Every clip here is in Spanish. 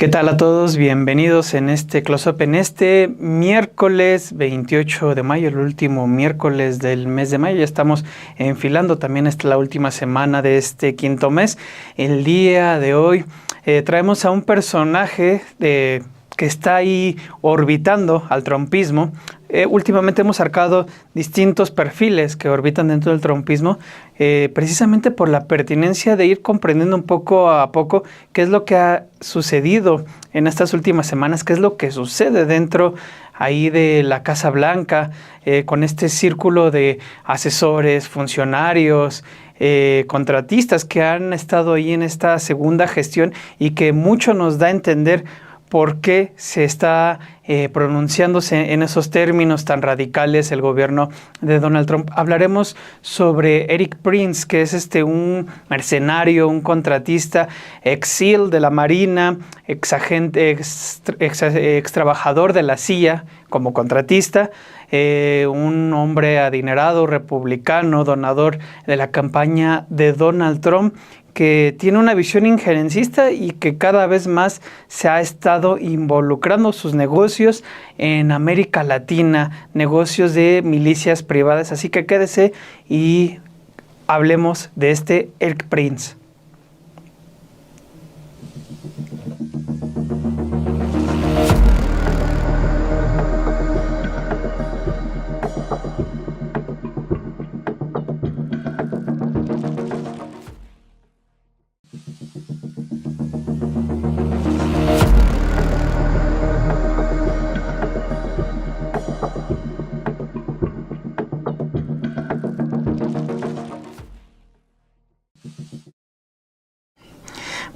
¿Qué tal a todos? Bienvenidos en este close-up en este miércoles 28 de mayo, el último miércoles del mes de mayo. Ya estamos enfilando también la última semana de este quinto mes. El día de hoy traemos a un personaje que está ahí orbitando al trumpismo. Últimamente hemos sacado distintos perfiles que orbitan dentro del trumpismo, precisamente por la pertinencia de ir comprendiendo un poco a poco qué es lo que ha sucedido en estas últimas semanas, qué es lo que sucede dentro ahí de la Casa Blanca, con este círculo de asesores, funcionarios, contratistas que han estado ahí en esta segunda gestión y que mucho nos da a entender por qué se está pronunciándose en esos términos tan radicales el gobierno de Donald Trump. Hablaremos sobre Erik Prince, que es un mercenario, un contratista, ex SEAL de la Marina, ex agente, ex trabajador de la CIA como contratista, un hombre adinerado, republicano, donador de la campaña de Donald Trump, que tiene una visión injerencista y que cada vez más se ha estado involucrando sus negocios en América Latina, negocios de milicias privadas. Así que quédese y hablemos de Erik Prince.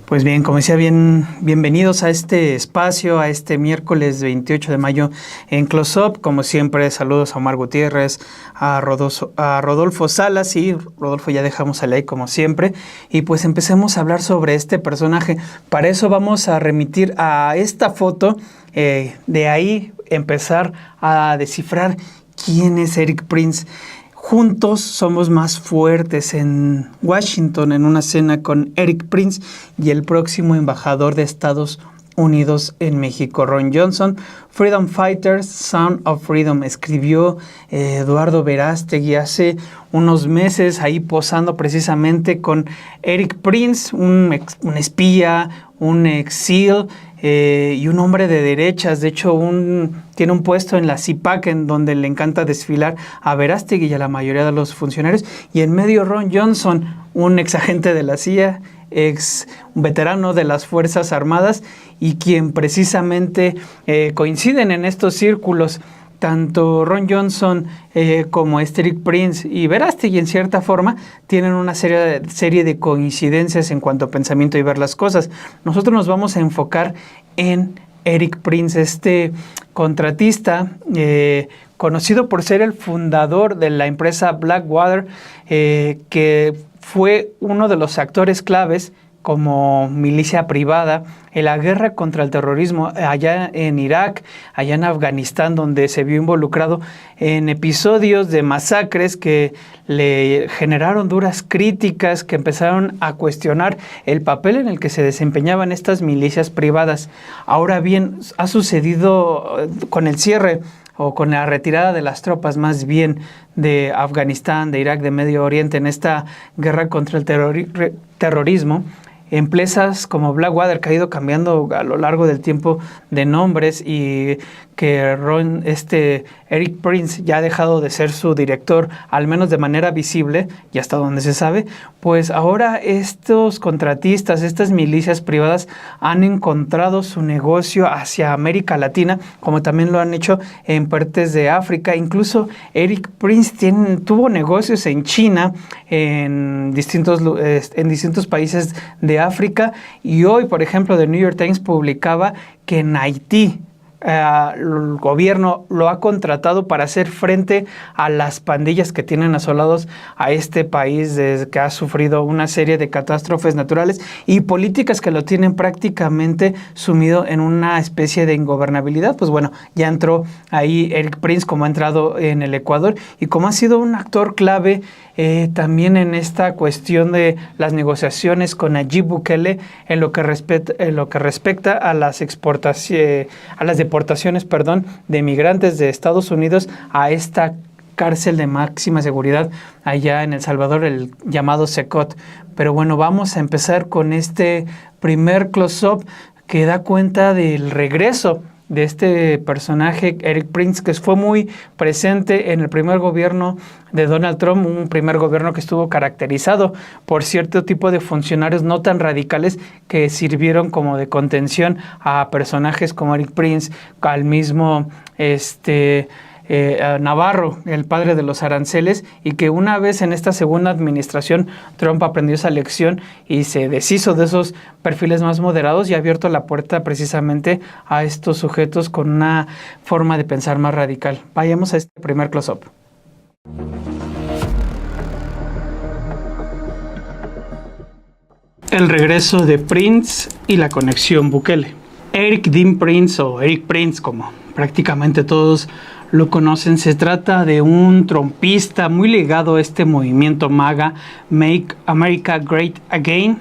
Pues bien, como decía, bienvenidos a este espacio, a este miércoles 28 de mayo en Close-Up. Como siempre, saludos a Omar Gutiérrez, a Rodolfo Salas, y Rodolfo ya dejamos a like como siempre. Y pues empecemos a hablar sobre este personaje. Para eso vamos a remitir a esta foto, de ahí empezar a descifrar quién es Erik Prince. Juntos somos más fuertes en Washington, en una cena con Erik Prince y el próximo embajador de Estados Unidos en México, Ron Johnson. Freedom Fighters, Sound of Freedom, escribió Eduardo Verástegui hace unos meses, ahí posando precisamente con Erik Prince, un espía, un ex SEAL, y un hombre de derechas. De hecho, tiene un puesto en la CIPAC en donde le encanta desfilar a Verástegui y a la mayoría de los funcionarios. Y en medio Ron Johnson, un ex agente de la CIA, ex veterano de las Fuerzas Armadas, y quien precisamente coinciden en estos círculos. Tanto Ron Johnson como Erik Prince y Verástegui, en cierta forma, tienen una serie de coincidencias en cuanto a pensamiento y ver las cosas. Nosotros nos vamos a enfocar en Erik Prince, este contratista conocido por ser el fundador de la empresa Blackwater, que fue uno de los actores claves como milicia privada en la guerra contra el terrorismo allá en Irak, allá en Afganistán, donde se vio involucrado en episodios de masacres que le generaron duras críticas, que empezaron a cuestionar el papel en el que se desempeñaban estas milicias privadas. Ahora bien, ha sucedido con el cierre o con la retirada de las tropas más bien de Afganistán, de Irak, de Medio Oriente, en esta guerra contra el terrorismo, empresas como Blackwater, que ha ido cambiando a lo largo del tiempo de nombres, y que Erik Prince ya ha dejado de ser su director, al menos de manera visible, y hasta donde se sabe, pues ahora estos contratistas, estas milicias privadas han encontrado su negocio hacia América Latina, como también lo han hecho en partes de África. Incluso Erik Prince tuvo negocios en China, en distintos países de África, y hoy, por ejemplo, The New York Times publicaba que en Haití el gobierno lo ha contratado para hacer frente a las pandillas que tienen asolados a este país desde que ha sufrido una serie de catástrofes naturales y políticas que lo tienen prácticamente sumido en una especie de ingobernabilidad. Pues bueno, ya entró ahí Erik Prince, como ha entrado en el Ecuador y como ha sido un actor clave también en esta cuestión de las negociaciones con Nayib Bukele en lo que respecta a las deportaciones, de migrantes de Estados Unidos a esta cárcel de máxima seguridad allá en El Salvador, el llamado SECOT. Pero bueno, vamos a empezar con este primer close-up que da cuenta del regreso de este personaje, Erik Prince, que fue muy presente en el primer gobierno de Donald Trump, un primer gobierno que estuvo caracterizado por cierto tipo de funcionarios no tan radicales que sirvieron como de contención a personajes como Erik Prince, al mismo Navarro, el padre de los aranceles, y que una vez en esta segunda administración Trump aprendió esa lección y se deshizo de esos perfiles más moderados y ha abierto la puerta precisamente a estos sujetos con una forma de pensar más radical. Vayamos a este primer close-up. El regreso de Prince y la conexión Bukele. Erik Dean Prince, o Erik Prince como prácticamente todos lo conocen, se trata de un trompista muy ligado a este movimiento MAGA, Make America Great Again,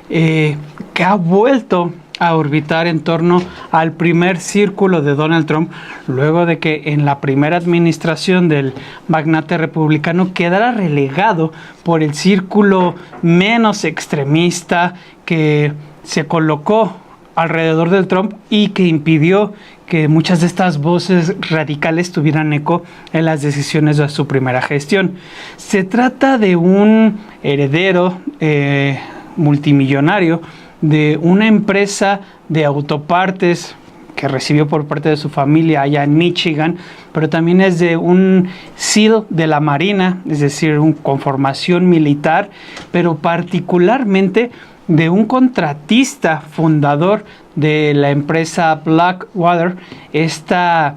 que ha vuelto a orbitar en torno al primer círculo de Donald Trump, luego de que en la primera administración del magnate republicano quedara relegado por el círculo menos extremista que se colocó alrededor del Trump y que impidió que muchas de estas voces radicales tuvieran eco en las decisiones de su primera gestión. Se trata de un heredero multimillonario de una empresa de autopartes que recibió por parte de su familia allá en Michigan, pero también es de un SEAL de la Marina, es decir, con formación militar, pero particularmente de un contratista fundador de la empresa Blackwater, esta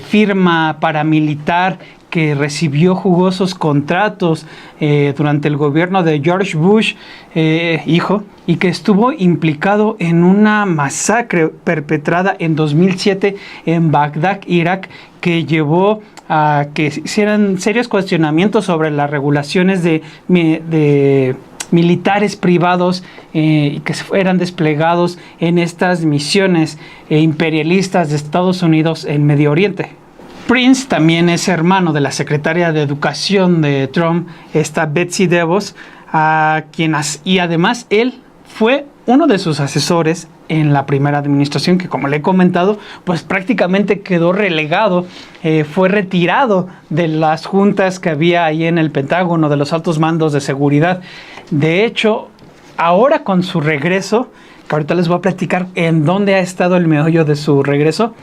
firma paramilitar que recibió jugosos contratos durante el gobierno de George Bush, hijo, y que estuvo implicado en una masacre perpetrada en 2007 en Bagdad, Irak, que llevó a que se hicieran serios cuestionamientos sobre las regulaciones de militares privados que eran desplegados en estas misiones imperialistas de Estados Unidos en Medio Oriente. Prince también es hermano de la secretaria de Educación de Trump, esta Betsy DeVos, y además él fue uno de sus asesores en la primera administración, que como le he comentado, pues prácticamente quedó relegado, fue retirado de las juntas que había ahí en el Pentágono, de los altos mandos de seguridad. De hecho, ahora con su regreso, que ahorita les voy a platicar en dónde ha estado el meollo de su regreso,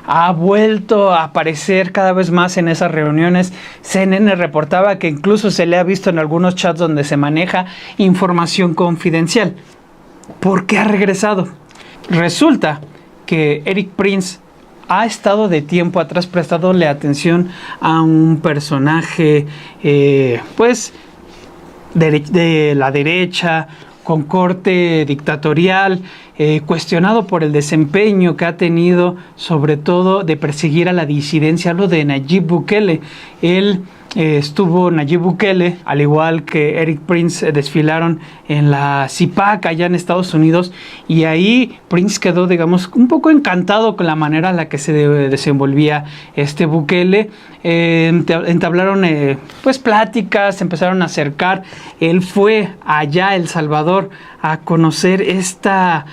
ha vuelto a aparecer cada vez más en esas reuniones. CNN reportaba que incluso se le ha visto en algunos chats donde se maneja información confidencial. ¿Por qué ha regresado? Resulta que Erik Prince ha estado de tiempo atrás prestándole atención a un personaje de la derecha, con corte dictatorial, cuestionado por el desempeño que ha tenido, sobre todo de perseguir a la disidencia. Hablo de Nayib Bukele. Nayib Bukele, al igual que Erik Prince, desfilaron en la CIPAC allá en Estados Unidos, y ahí Prince quedó, digamos, un poco encantado con la manera en la que se desenvolvía Bukele. Entablaron pláticas, se empezaron a acercar. Él fue allá a El Salvador a conocer esta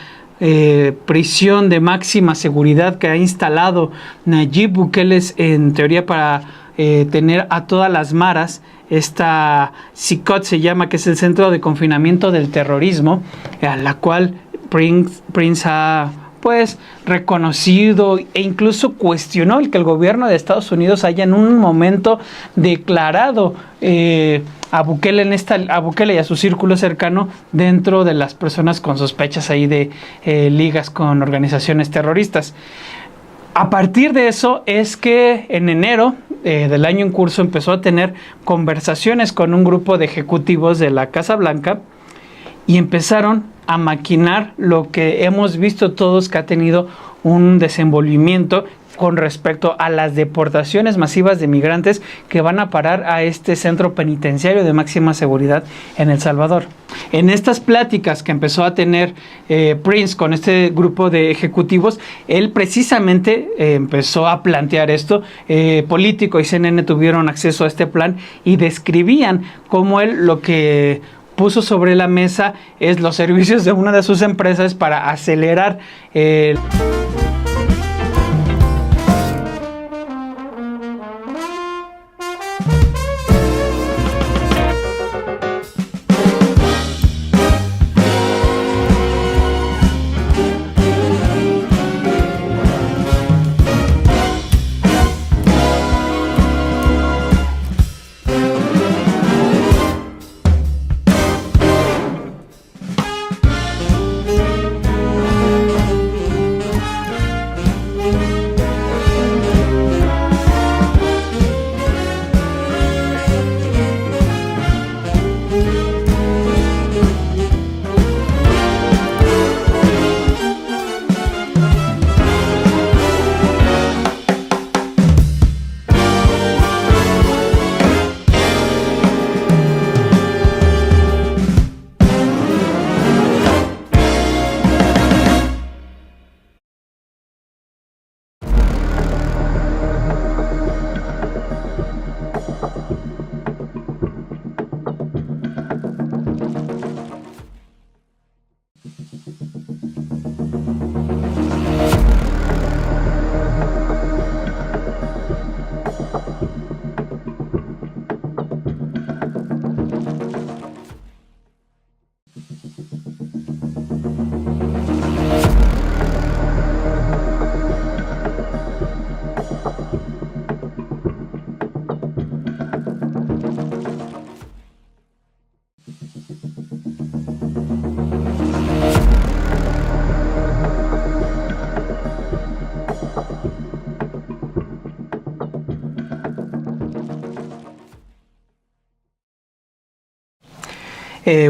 prisión de máxima seguridad que ha instalado Nayib Bukele, en teoría para tener a todas las maras. Esta SICOT se llama, que es el Centro de Confinamiento del Terrorismo, a la cual Prince ha reconocido e incluso cuestionó el que el gobierno de Estados Unidos haya en un momento declarado a Bukele y a su círculo cercano dentro de las personas con sospechas ahí de ligas con organizaciones terroristas. A partir de eso es que en enero del año en curso empezó a tener conversaciones con un grupo de ejecutivos de la Casa Blanca y empezaron a maquinar lo que hemos visto todos, que ha tenido un desenvolvimiento con respecto a las deportaciones masivas de migrantes que van a parar a este centro penitenciario de máxima seguridad en El Salvador. En estas pláticas que empezó a tener Prince con este grupo de ejecutivos, él precisamente empezó a plantear esto. Político y CNN tuvieron acceso a este plan y describían cómo él lo que puso sobre la mesa es los servicios de una de sus empresas para acelerar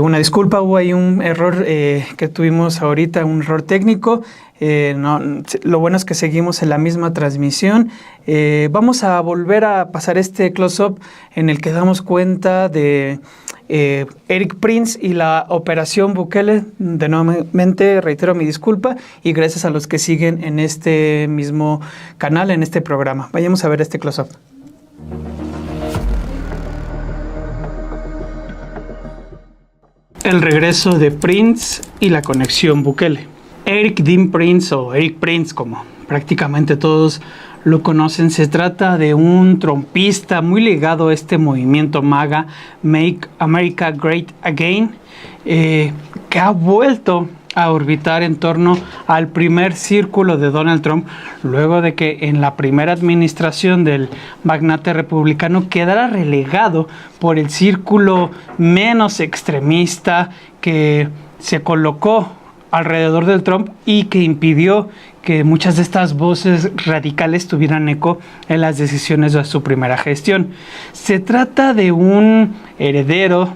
una disculpa, hubo ahí un error que tuvimos ahorita, un error técnico. Lo bueno es que seguimos en la misma transmisión. Vamos a volver a pasar este close-up en el que damos cuenta de Erik Prince y la operación Bukele. De nuevamente reitero mi disculpa y gracias a los que siguen en este mismo canal, en este programa. Vayamos a ver este close-up. El regreso de Prince y la conexión Bukele. Erik Dean Prince, o Erik Prince como prácticamente todos lo conocen, se trata de un trompista muy ligado a este movimiento MAGA, Make America Great Again, que ha vuelto a orbitar en torno al primer círculo de Donald Trump, luego de que en la primera administración del magnate republicano quedara relegado por el círculo menos extremista que se colocó alrededor del Trump y que impidió que muchas de estas voces radicales tuvieran eco en las decisiones de su primera gestión. Se trata de un heredero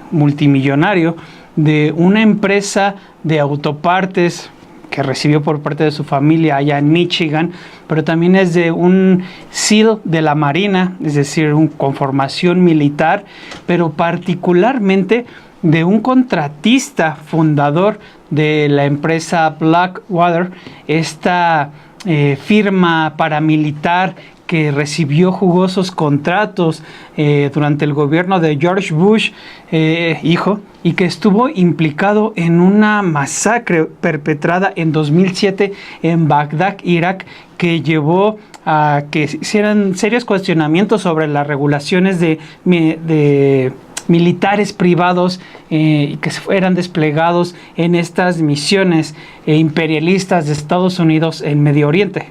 multimillonario de una empresa de autopartes que recibió por parte de su familia allá en Michigan, pero también es de un SEAL de la Marina, es decir, con formación militar, pero particularmente de un contratista fundador de la empresa Blackwater, esta firma paramilitar que recibió jugosos contratos durante el gobierno de George Bush, hijo, y que estuvo implicado en una masacre perpetrada en 2007 en Bagdad, Irak, que llevó a que se hicieran serios cuestionamientos sobre las regulaciones de militares privados que fueran desplegados en estas misiones imperialistas de Estados Unidos en Medio Oriente.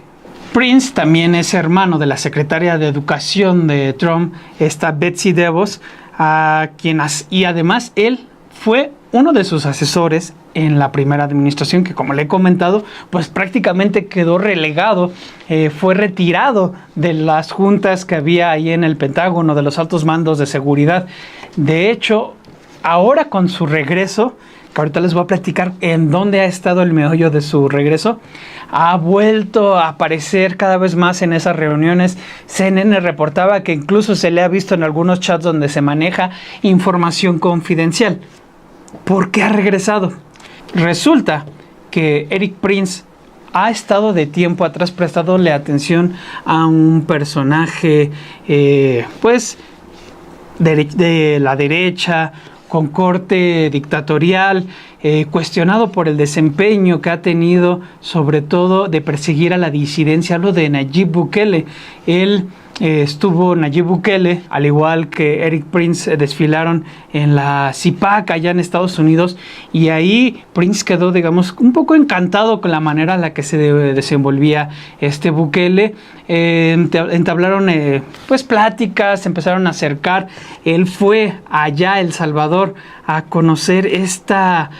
Prince también es hermano de la secretaria de Educación de Trump, esta Betsy DeVos, y además él fue uno de sus asesores en la primera administración, que como le he comentado, pues prácticamente quedó relegado, fue retirado de las juntas que había ahí en el Pentágono, de los altos mandos de seguridad. De hecho, ahora con su regreso, que ahorita les voy a platicar en dónde ha estado el meollo de su regreso, ha vuelto a aparecer cada vez más en esas reuniones. CNN reportaba que incluso se le ha visto en algunos chats donde se maneja información confidencial. ¿Por qué ha regresado? Resulta que Erik Prince ha estado de tiempo atrás prestándole atención a un personaje pues de la derecha, con corte dictatorial, cuestionado por el desempeño que ha tenido, sobre todo de perseguir a la disidencia. Hablo de Nayib Bukele. Nayib Bukele, al igual que Erik Prince, desfilaron en la CIPAC allá en Estados Unidos, y ahí Prince quedó, digamos, un poco encantado con la manera en la que se desenvolvía Bukele. Entablaron pues pláticas, se empezaron a acercar. Él fue allá a El Salvador a conocer esta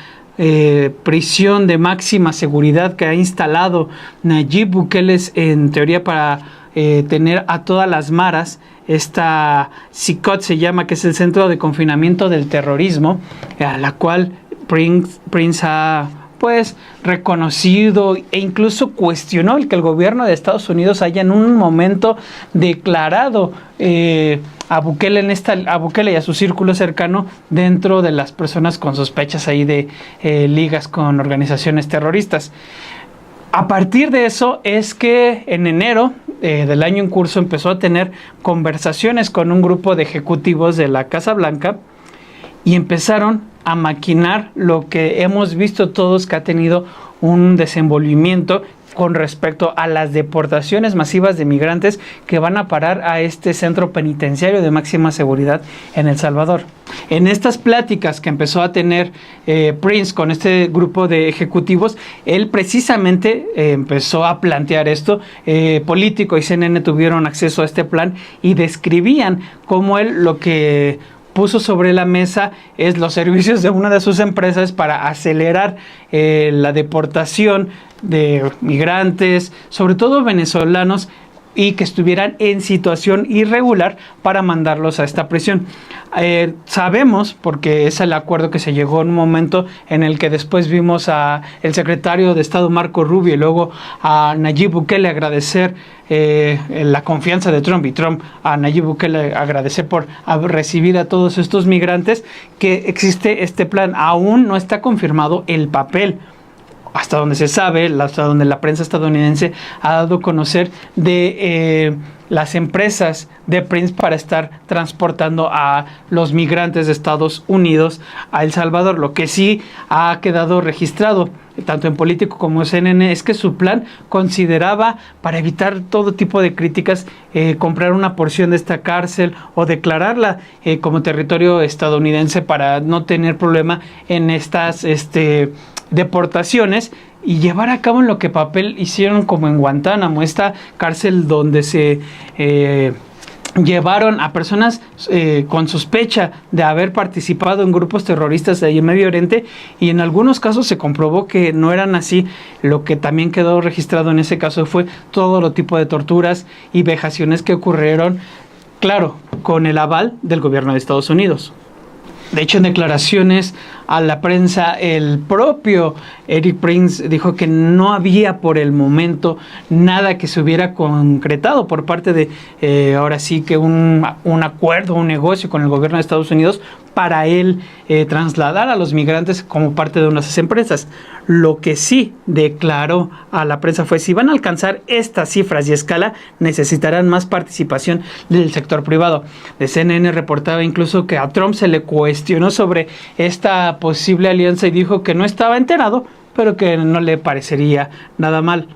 prisión de máxima seguridad que ha instalado Nayib Bukele, en teoría para tener a todas las maras. Esta CICOT se llama, que es el Centro de Confinamiento del Terrorismo, a la cual Prince ha pues reconocido e incluso cuestionó el que el gobierno de Estados Unidos haya en un momento declarado a Bukele y a su círculo cercano dentro de las personas con sospechas ahí de ligas con organizaciones terroristas. A partir de eso es que en enero del año en curso empezó a tener conversaciones con un grupo de ejecutivos de la Casa Blanca y empezaron a maquinar lo que hemos visto todos, que ha tenido un desenvolvimiento con respecto a las deportaciones masivas de migrantes que van a parar a este centro penitenciario de máxima seguridad en El Salvador. En estas pláticas que empezó a tener Prince con este grupo de ejecutivos, él precisamente empezó a plantear esto. Político y CNN tuvieron acceso a este plan y describían cómo él lo que puso sobre la mesa es los servicios de una de sus empresas para acelerar la deportación de migrantes, sobre todo venezolanos, y que estuvieran en situación irregular, para mandarlos a esta prisión. Sabemos, porque es el acuerdo que se llegó en un momento en el que después vimos a el secretario de Estado Marco Rubio y luego a Nayib Bukele agradecer la confianza de Trump, y Trump a Nayib Bukele agradecer por recibir a todos estos migrantes, que existe este plan. Aún no está confirmado el papel, hasta donde se sabe, hasta donde la prensa estadounidense ha dado a conocer de las empresas de Prince para estar transportando a los migrantes de Estados Unidos a El Salvador. Lo que sí ha quedado registrado, tanto en Político como en CNN, es que su plan consideraba, para evitar todo tipo de críticas, comprar una porción de esta cárcel o declararla como territorio estadounidense para no tener problema en estas deportaciones, y llevar a cabo en lo que papel hicieron como en Guantánamo, esta cárcel donde se llevaron a personas con sospecha de haber participado en grupos terroristas de ahí en Medio Oriente, y en algunos casos se comprobó que no eran así. Lo que también quedó registrado en ese caso fue todo lo tipo de torturas y vejaciones que ocurrieron, claro, con el aval del gobierno de Estados Unidos. De hecho, en declaraciones a la prensa, el propio Erik Prince dijo que no había por el momento nada que se hubiera concretado por parte de, ahora sí que un acuerdo, un negocio con el gobierno de Estados Unidos para él trasladar a los migrantes como parte de unas empresas. Lo que sí declaró a la prensa fue: si van a alcanzar estas cifras y escala, necesitarán más participación del sector privado. De CNN reportaba incluso que a Trump se le cuestionó sobre esta posible alianza y dijo que no estaba enterado, pero que no le parecería nada mal.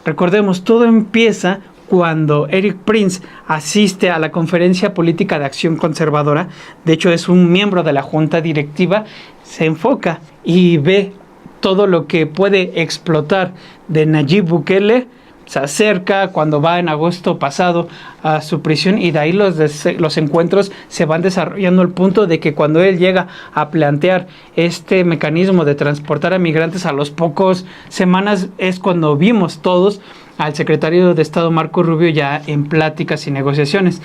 Recordemos, todo empieza cuando Erik Prince asiste a la Conferencia Política de Acción Conservadora. De hecho, es un miembro de la junta directiva. Se enfoca y ve todo lo que puede explotar de Nayib Bukele. Se acerca cuando va en agosto pasado a su prisión, y de ahí los encuentros se van desarrollando al punto de que cuando él llega a plantear este mecanismo de transportar a migrantes, a los pocos semanas es cuando vimos todos al secretario de Estado Marco Rubio ya en pláticas y negociaciones.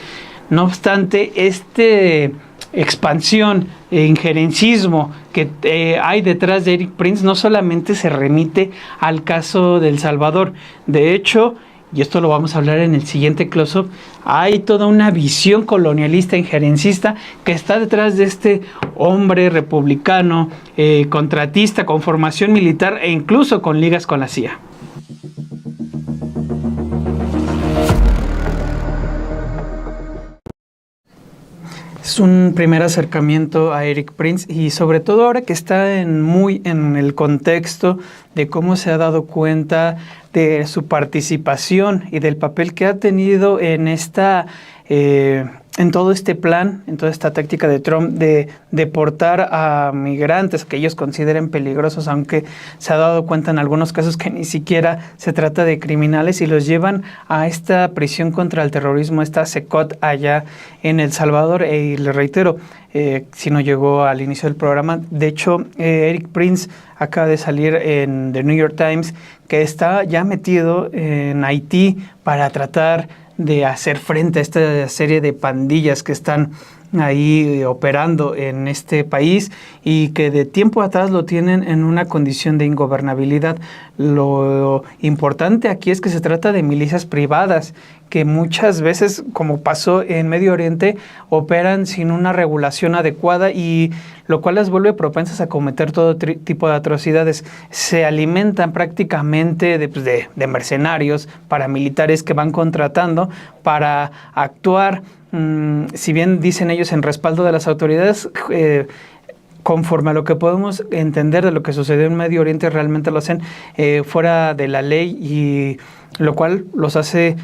No obstante, este expansión, injerencismo que hay detrás de Erik Prince no solamente se remite al caso de El Salvador. De hecho, y esto lo vamos a hablar en el siguiente close-up, hay toda una visión colonialista, injerencista, que está detrás de este hombre republicano, contratista, con formación militar e incluso con ligas con la CIA. Es un primer acercamiento a Erik Prince y sobre todo ahora que está muy en el contexto de cómo se ha dado cuenta de su participación y del papel que ha tenido en en todo este plan, en toda esta táctica de Trump de deportar a migrantes que ellos consideren peligrosos, aunque se ha dado cuenta en algunos casos que ni siquiera se trata de criminales, y los llevan a esta prisión contra el terrorismo, esta SECOT allá en El Salvador. Y le reitero, si no llegó al inicio del programa, de hecho, Erik Prince acaba de salir en The New York Times que está ya metido en Haití para tratar de hacer frente a esta serie de pandillas que están ahí operando en este país y que de tiempo atrás lo tienen en una condición de ingobernabilidad. Lo importante aquí es que se trata de milicias privadas que muchas veces, como pasó en Medio Oriente, operan sin una regulación adecuada, y lo cual las vuelve propensas a cometer todo tipo de atrocidades. Se alimentan prácticamente de mercenarios, paramilitares que van contratando para actuar, si bien dicen ellos en respaldo de las autoridades, conforme a lo que podemos entender de lo que sucedió en Medio Oriente, realmente lo hacen fuera de la ley, y lo cual los hace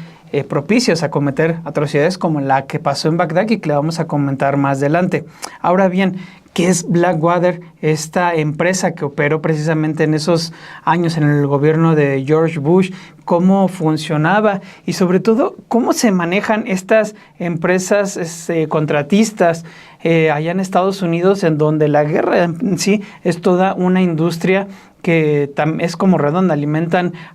propicios a cometer atrocidades como la que pasó en Bagdad y que le vamos a comentar más adelante. Ahora bien, ¿qué es Blackwater? Esta empresa que operó precisamente en esos años en el gobierno de George Bush, cómo funcionaba y sobre todo cómo se manejan estas empresas contratistas allá en Estados Unidos, en donde la guerra en sí es toda una industria que es como redonda,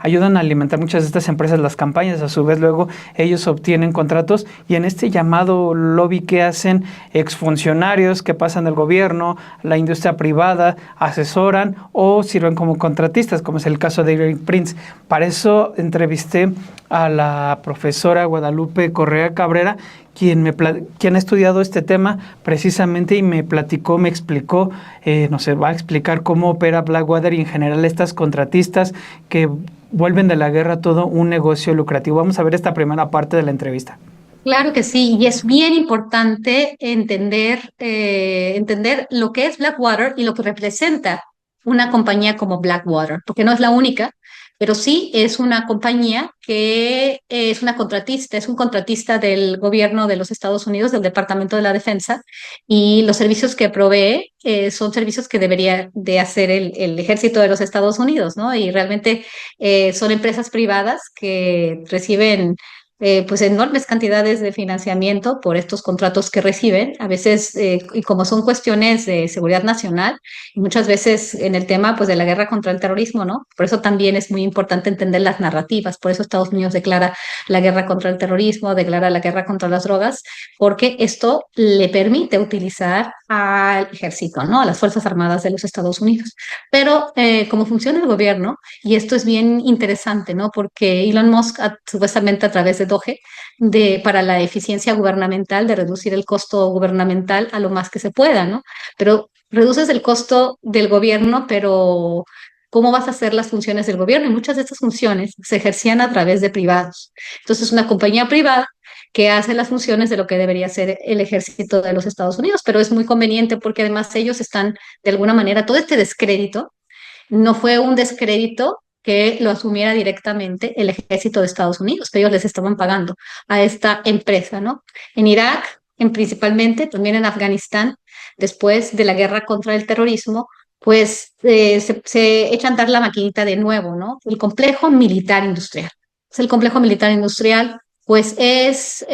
ayudan a alimentar muchas de estas empresas las campañas, a su vez luego ellos obtienen contratos, y en este llamado lobby que hacen exfuncionarios que pasan del gobierno, la industria privada, asesoran o sirven como contratistas, como es el caso de Erik Prince. Para eso entrevisté a la profesora Guadalupe Correa Cabrera, quien ha estudiado este tema precisamente, y me explicó, nos va a explicar cómo opera Blackwater y en general estas contratistas que vuelven de la guerra todo un negocio lucrativo. Vamos a ver esta primera parte de la entrevista. Claro que sí, y es bien importante entender lo que es Blackwater y lo que representa una compañía como Blackwater, porque no es la única, pero sí es una compañía que es un contratista del gobierno de los Estados Unidos, del Departamento de la Defensa, y los servicios que provee son servicios que debería de hacer el ejército de los Estados Unidos, ¿no? Y realmente son empresas privadas que reciben pues enormes cantidades de financiamiento por estos contratos que reciben, a veces, y como son cuestiones de seguridad nacional, y muchas veces en el tema pues de la guerra contra el terrorismo, ¿no? Por eso también es muy importante entender las narrativas, por eso Estados Unidos declara la guerra contra el terrorismo, declara la guerra contra las drogas, porque esto le permite utilizar al ejército, ¿no? A las Fuerzas Armadas de los Estados Unidos. Pero como funciona el gobierno, y esto es bien interesante, ¿no? Porque Elon Musk, supuestamente a través de Doge, para la eficiencia gubernamental, de reducir el costo gubernamental a lo más que se pueda, ¿no? Pero reduces el costo del gobierno, pero ¿cómo vas a hacer las funciones del gobierno? Y muchas de estas funciones se ejercían a través de privados. Entonces, una compañía privada que hace las funciones de lo que debería ser el ejército de los Estados Unidos, pero es muy conveniente porque además ellos están, de alguna manera, todo este descrédito no fue un descrédito que lo asumiera directamente el ejército de Estados Unidos, que ellos les estaban pagando a esta empresa, ¿no? En Irak, principalmente, también en Afganistán, después de la guerra contra el terrorismo, pues se echa a andar la maquinita de nuevo, ¿no? El complejo militar industrial. El complejo militar industrial, pues es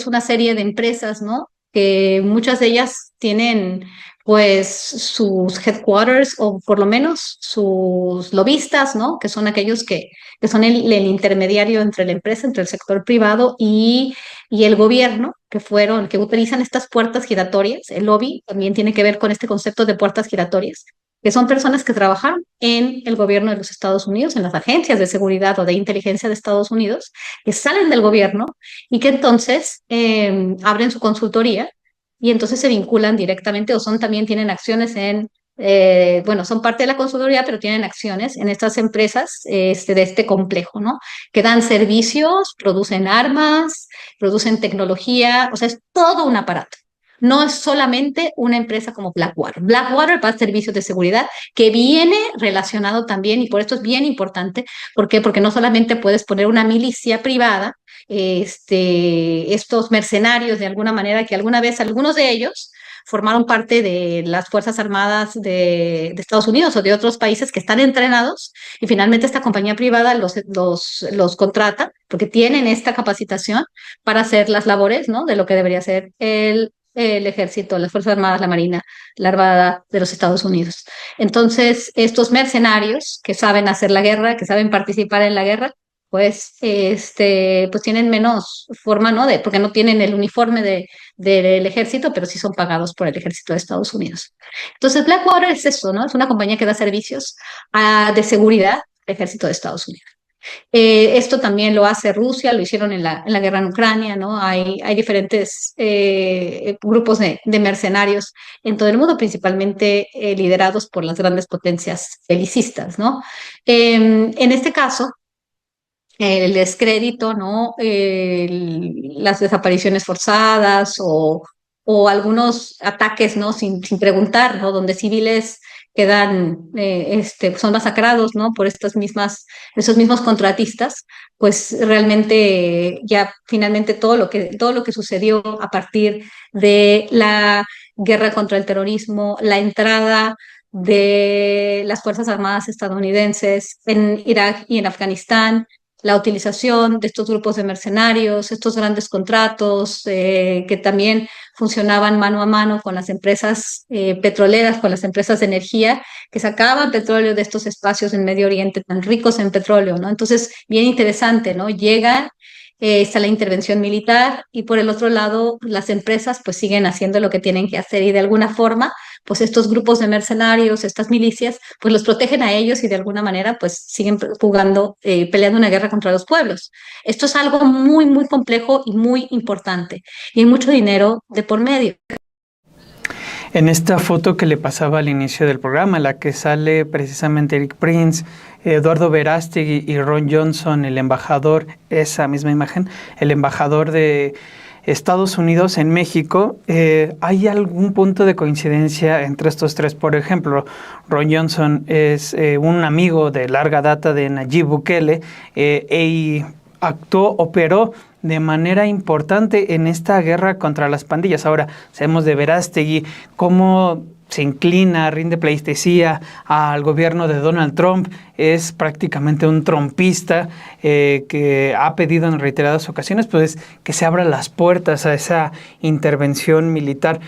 una serie de empresas, ¿no? Que muchas de ellas tienen pues sus headquarters o por lo menos sus lobistas, ¿no? Que son aquellos que son el intermediario entre la empresa, entre el sector privado y el gobierno, que utilizan estas puertas giratorias. El lobby también tiene que ver con este concepto de puertas giratorias, que son personas que trabajaron en el gobierno de los Estados Unidos, en las agencias de seguridad o de inteligencia de Estados Unidos, que salen del gobierno y que entonces abren su consultoría y entonces se vinculan directamente o también tienen acciones bueno, son parte de la consultoría, pero tienen acciones en estas empresas de este complejo, ¿no? Que dan servicios, producen armas, producen tecnología, o sea, es todo un aparato. No es solamente una empresa como Blackwater. Blackwater va a servicios de seguridad que viene relacionado también, y por esto es bien importante. ¿Por qué? Porque no solamente puedes poner una milicia privada, estos mercenarios de alguna manera, que alguna vez algunos de ellos formaron parte de las Fuerzas Armadas de Estados Unidos o de otros países que están entrenados y finalmente esta compañía privada los contrata porque tienen esta capacitación para hacer las labores, ¿no? De lo que debería ser el ejército, las Fuerzas Armadas, la Marina, la Armada de los Estados Unidos. Entonces, estos mercenarios que saben hacer la guerra, que saben participar en la guerra, pues tienen menos forma, ¿no? Porque no tienen el uniforme del ejército, pero sí son pagados por el ejército de Estados Unidos. Entonces, Blackwater es eso, ¿no? Es una compañía que da servicios de seguridad al ejército de Estados Unidos. Esto también lo hace Rusia, lo hicieron en la guerra en Ucrania, ¿no? Hay diferentes grupos de mercenarios en todo el mundo, principalmente liderados por las grandes potencias belicistas, ¿no? En este caso, el descrédito, ¿no? Las desapariciones forzadas o algunos ataques, ¿no? Sin preguntar, ¿no? Donde civiles quedan, son masacrados, ¿no? Por esos mismos contratistas, pues realmente ya finalmente todo lo que sucedió a partir de la guerra contra el terrorismo, la entrada de las Fuerzas Armadas estadounidenses en Irak y en Afganistán, la utilización de estos grupos de mercenarios, estos grandes contratos que también funcionaban mano a mano con las empresas petroleras, con las empresas de energía que sacaban petróleo de estos espacios en Medio Oriente tan ricos en petróleo, ¿no? Entonces, bien interesante, ¿no? Llegan, está la intervención militar y por el otro lado, las empresas pues siguen haciendo lo que tienen que hacer y de alguna forma pues estos grupos de mercenarios, estas milicias, pues los protegen a ellos y de alguna manera pues siguen jugando, peleando una guerra contra los pueblos. Esto es algo muy, muy complejo y muy importante y hay mucho dinero de por medio. En esta foto que le pasaba al inicio del programa, la que sale precisamente Eric Prince, Eduardo Verástegui y Ron Johnson, el embajador, esa misma imagen, el embajador de Estados Unidos en México, ¿hay algún punto de coincidencia entre estos tres? Por ejemplo, Ron Johnson es un amigo de larga data de Nayib Bukele y operó de manera importante en esta guerra contra las pandillas. Ahora, sabemos de Verástegui cómo se inclina, rinde pleitesía al gobierno de Donald Trump, es prácticamente un trumpista que ha pedido en reiteradas ocasiones pues, que se abran las puertas a esa intervención militar.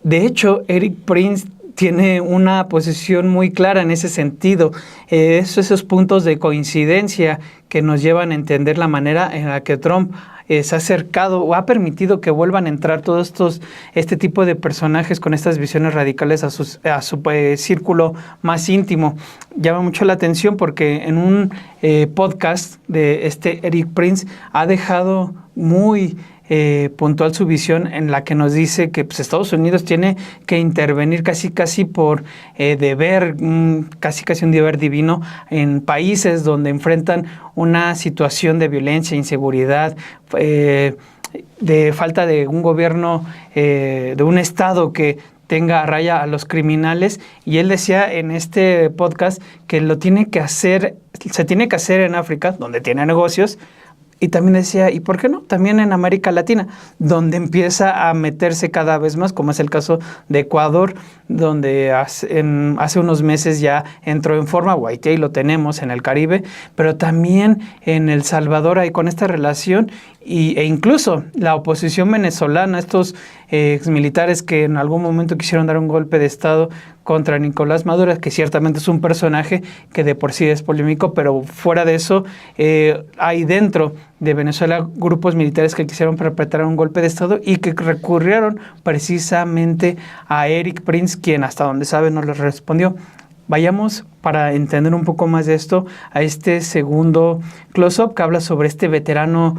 De hecho, Eric Prince tiene una posición muy clara en ese sentido. Esos puntos de coincidencia que nos llevan a entender la manera en la que Trump se ha acercado o ha permitido que vuelvan a entrar este tipo de personajes con estas visiones radicales a su círculo más íntimo. Llama mucho la atención porque en un podcast de Eric Prince ha dejado muy puntual su visión en la que nos dice que pues, Estados Unidos tiene que intervenir casi por deber, casi un deber divino en países donde enfrentan una situación de violencia, inseguridad, de falta de un gobierno, de un Estado que tenga a raya a los criminales, y él decía en este podcast que se tiene que hacer en África, donde tiene negocios. Y también decía, ¿y por qué no? También en América Latina, donde empieza a meterse cada vez más, como es el caso de Ecuador, donde hace unos meses ya entró en forma, Haití lo tenemos en el Caribe, pero también en El Salvador hay con esta relación e incluso la oposición venezolana, estos exmilitares que en algún momento quisieron dar un golpe de Estado contra Nicolás Maduro, que ciertamente es un personaje que de por sí es polémico, pero fuera de eso, hay dentro de Venezuela grupos militares que quisieron perpetrar un golpe de Estado y que recurrieron precisamente a Erik Prince, quien hasta donde sabe no les respondió. Vayamos, para entender un poco más de esto, a este segundo close-up que habla sobre este veterano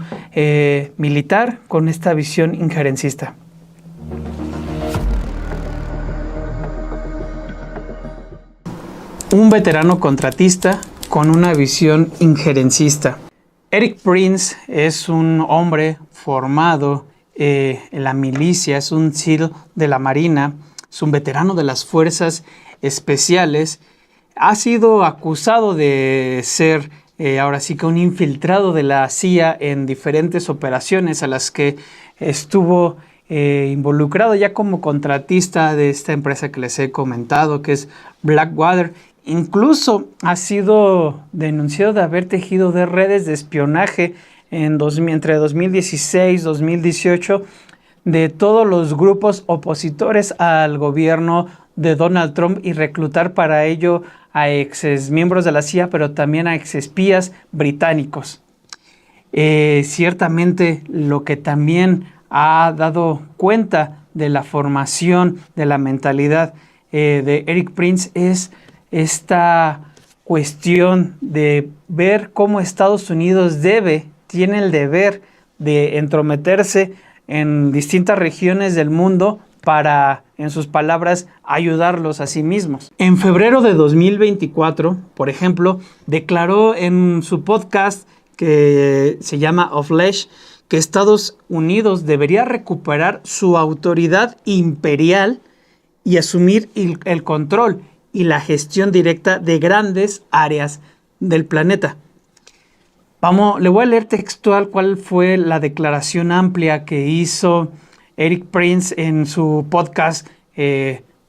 militar con esta visión injerencista. Un veterano contratista con una visión injerencista. Erik Prince es un hombre formado en la milicia, es un SEAL de la Marina, es un veterano de las fuerzas especiales. Ha sido acusado de ser ahora sí que un infiltrado de la CIA en diferentes operaciones a las que estuvo involucrado ya como contratista de esta empresa que les he comentado, que es Blackwater. Incluso ha sido denunciado de haber tejido de redes de espionaje entre 2016 y 2018 de todos los grupos opositores al gobierno de Donald Trump y reclutar para ello a miembros de la CIA, pero también a exespías británicos. Ciertamente lo que también ha dado cuenta de la formación, de la mentalidad de Erik Prince es esta cuestión de ver cómo Estados Unidos tiene el deber de entrometerse en distintas regiones del mundo para, en sus palabras, ayudarlos a sí mismos. En febrero de 2024, por ejemplo, declaró en su podcast que se llama Of Lesh que Estados Unidos debería recuperar su autoridad imperial y asumir el control y la gestión directa de grandes áreas del planeta. Le voy a leer textual cuál fue la declaración amplia que hizo Erik Prince en su podcast,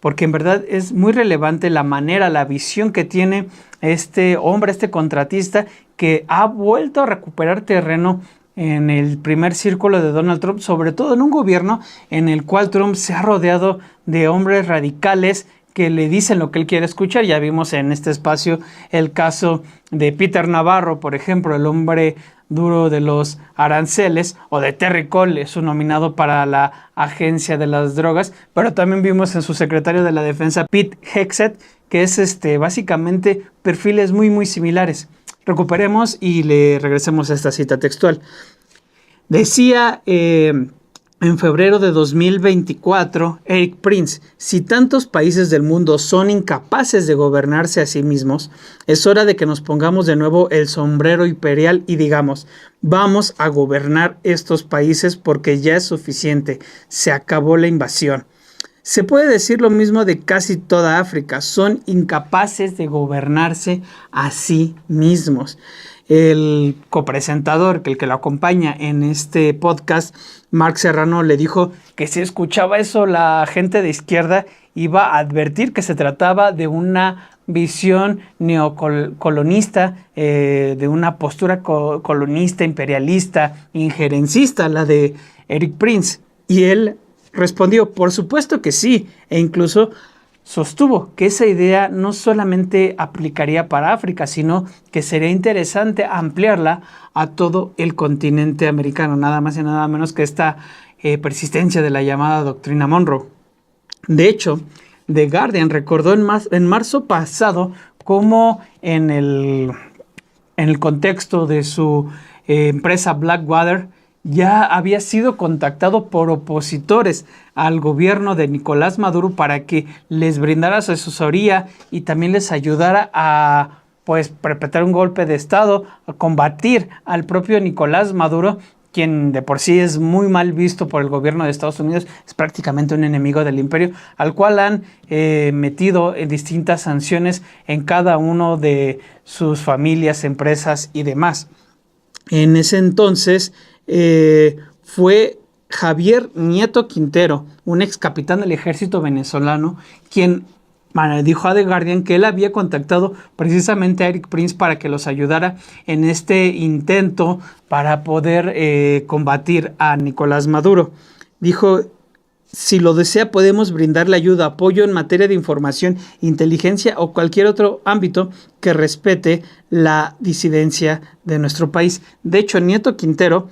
porque en verdad es muy relevante la manera, la visión que tiene este hombre, este contratista, que ha vuelto a recuperar terreno en el primer círculo de Donald Trump, sobre todo en un gobierno en el cual Trump se ha rodeado de hombres radicales que le dicen lo que él quiere escuchar. Ya vimos en este espacio el caso de Peter Navarro, por ejemplo, el hombre duro de los aranceles, o de Terry Cole, su nominado para la Agencia de las Drogas, pero también vimos en su secretario de la Defensa, Pete Hegseth, que es básicamente perfiles muy muy similares. Recuperemos y le regresemos a esta cita textual. Decía en febrero de 2024, Erik Prince: si tantos países del mundo son incapaces de gobernarse a sí mismos, es hora de que nos pongamos de nuevo el sombrero imperial y digamos, vamos a gobernar estos países porque ya es suficiente, se acabó la invasión. Se puede decir lo mismo de casi toda África, son incapaces de gobernarse a sí mismos. El copresentador, el que lo acompaña en este podcast, Mark Serrano, le dijo que si escuchaba eso la gente de izquierda iba a advertir que se trataba de una visión neocolonista, de una postura colonista, imperialista, injerencista, la de Erik Prince. Y él respondió, por supuesto que sí, e incluso sostuvo que esa idea no solamente aplicaría para África, sino que sería interesante ampliarla a todo el continente americano, nada más y nada menos que esta persistencia de la llamada doctrina Monroe. De hecho, The Guardian recordó en marzo pasado cómo en el contexto de su empresa Blackwater ya había sido contactado por opositores al gobierno de Nicolás Maduro para que les brindara su asesoría y también les ayudara a perpetrar un golpe de Estado, a combatir al propio Nicolás Maduro, quien de por sí es muy mal visto por el gobierno de Estados Unidos, es prácticamente un enemigo del imperio, al cual han metido en distintas sanciones en cada uno de sus familias, empresas y demás. En ese entonces fue Javier Nieto Quintero, un ex capitán del ejército venezolano, quien Dijo a The Guardian que él había contactado precisamente a Erik Prince para que los ayudara en este intento para poder combatir a Nicolás Maduro. Dijo: si lo desea, podemos brindarle ayuda, apoyo en materia de información, inteligencia o cualquier otro ámbito que respete la disidencia de nuestro país. De hecho, Nieto Quintero